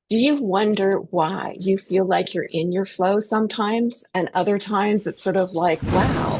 Do you wonder why you feel like you're in your flow sometimes, and other times it's sort of like, wow,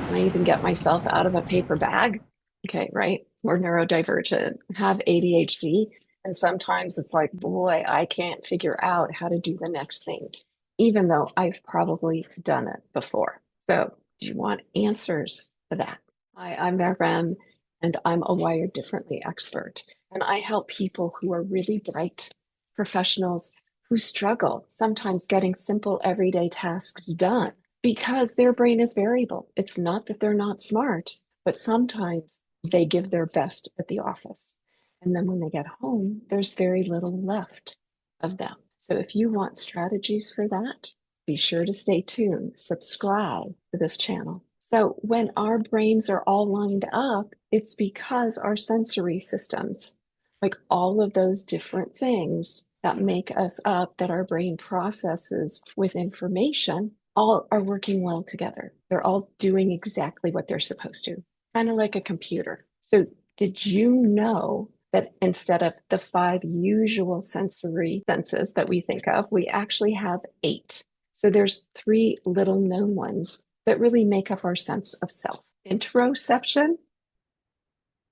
can I even get myself out of a paper bag? Okay, right? We're neurodivergent, have ADHD, and sometimes it's like, boy, I can't figure out how to do the next thing, even though I've probably done it before. So, do you want answers to that? Hi, I'm Rem, and I'm a Wired Differently expert, and I help people who are really bright professionals who struggle sometimes getting simple everyday tasks done because their brain is variable. It's not that they're not smart, but sometimes they give their best at the office. And then when they get home, there's very little left of them. So if you want strategies for that, be sure to stay tuned, subscribe to this channel. So when our brains are all lined up, it's because our sensory systems, like all of those different things that make us up, that our brain processes with information, all are working well together. They're all doing exactly what they're supposed to, kind of like a computer. So, did you know that instead of the five usual sensory senses that we think of, we actually have eight? So, there's three little known ones that really make up our sense of self: interoception,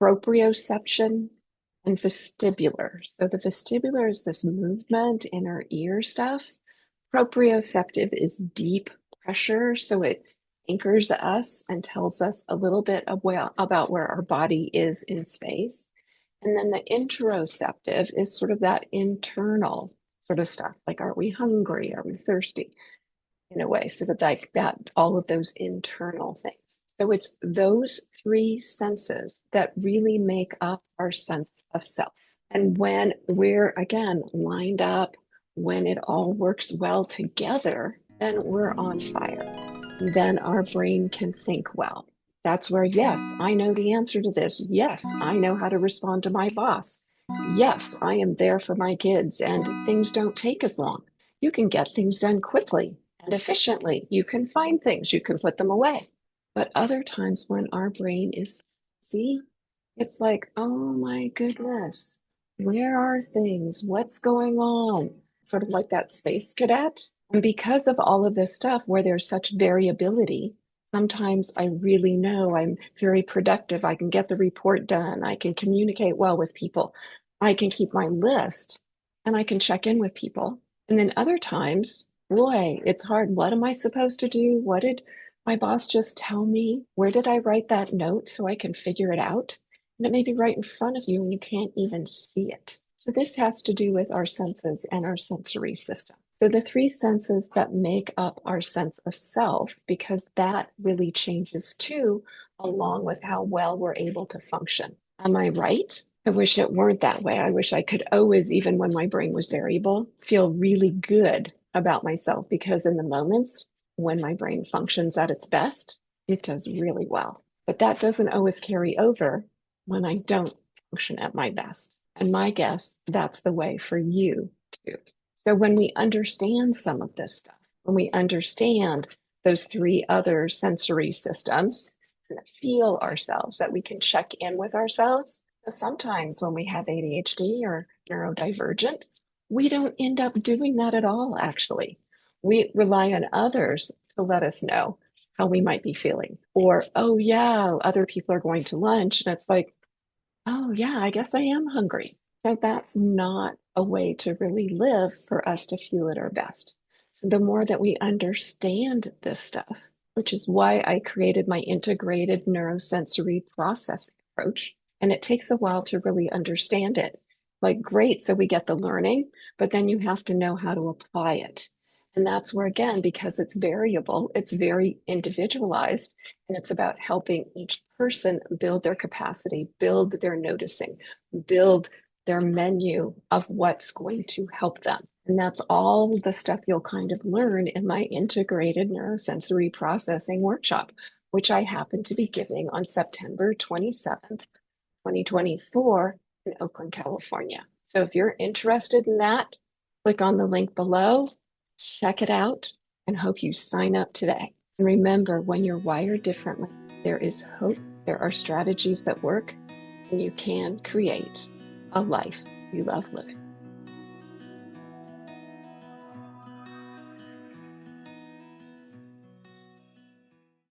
proprioception, and vestibular. So the vestibular is this movement in our ear stuff. Proprioceptive is deep pressure, so it anchors us and tells us a little bit about where our body is in space. And then the interoceptive is sort of that internal sort of stuff, like are we hungry? Are we thirsty? In a way, so that like that, all of those internal things. So it's those three senses that really make up our sense of self. And when we're again lined up, when it all works well together, then we're on fire. Then our brain can think well. That's where, yes, I know the answer to this. Yes, I know how to respond to my boss. Yes, I am there for my kids, and things don't take as long. You can get things done quickly and efficiently. You can find things, you can put them away. But other times when our brain is, see, it's like, oh my goodness, where are things? What's going on? Sort of like that space cadet. And because of all of this stuff where there's such variability, sometimes I really know I'm very productive. I can get the report done. I can communicate well with people. I can keep my list and I can check in with people. And then other times, boy, it's hard. What am I supposed to do? What did my boss just tell me? Where did I write that note so I can figure it out? And it may be right in front of you and you can't even see it. So this has to do with our senses and our sensory system. So the three senses that make up our sense of self, because that really changes too, along with how well we're able to function. Am I right? I wish it weren't that way. I wish I could always, even when my brain was variable, feel really good about myself, because in the moments when my brain functions at its best, it does really well. But that doesn't always carry over when I don't function at my best. And my guess, that's the way for you too. So when we understand some of this stuff, when we understand those three other sensory systems and feel ourselves, that we can check in with ourselves. Sometimes when we have ADHD or neurodivergent, we don't end up doing that at all, actually. We rely on others to let us know how we might be feeling. Or, oh, yeah, other people are going to lunch. And it's like, oh, yeah, I guess I am hungry. So that's not a way to really live for us to feel at our best. So the more that we understand this stuff, which is why I created my integrated neurosensory processing approach. And it takes a while to really understand it. Like, great, so we get the learning, but then you have to know how to apply it. And that's where, again, because it's variable, it's very individualized, and it's about helping each person build their capacity, build their noticing, build their menu of what's going to help them. And that's all the stuff you'll kind of learn in my integrated neurosensory processing workshop, which I happen to be giving on September 27th, 2024 in Oakland, California. So if you're interested in that, click on the link below, check it out, and hope you sign up today. And remember, when you're wired differently, there is hope, there are strategies that work, and you can create a life you love living.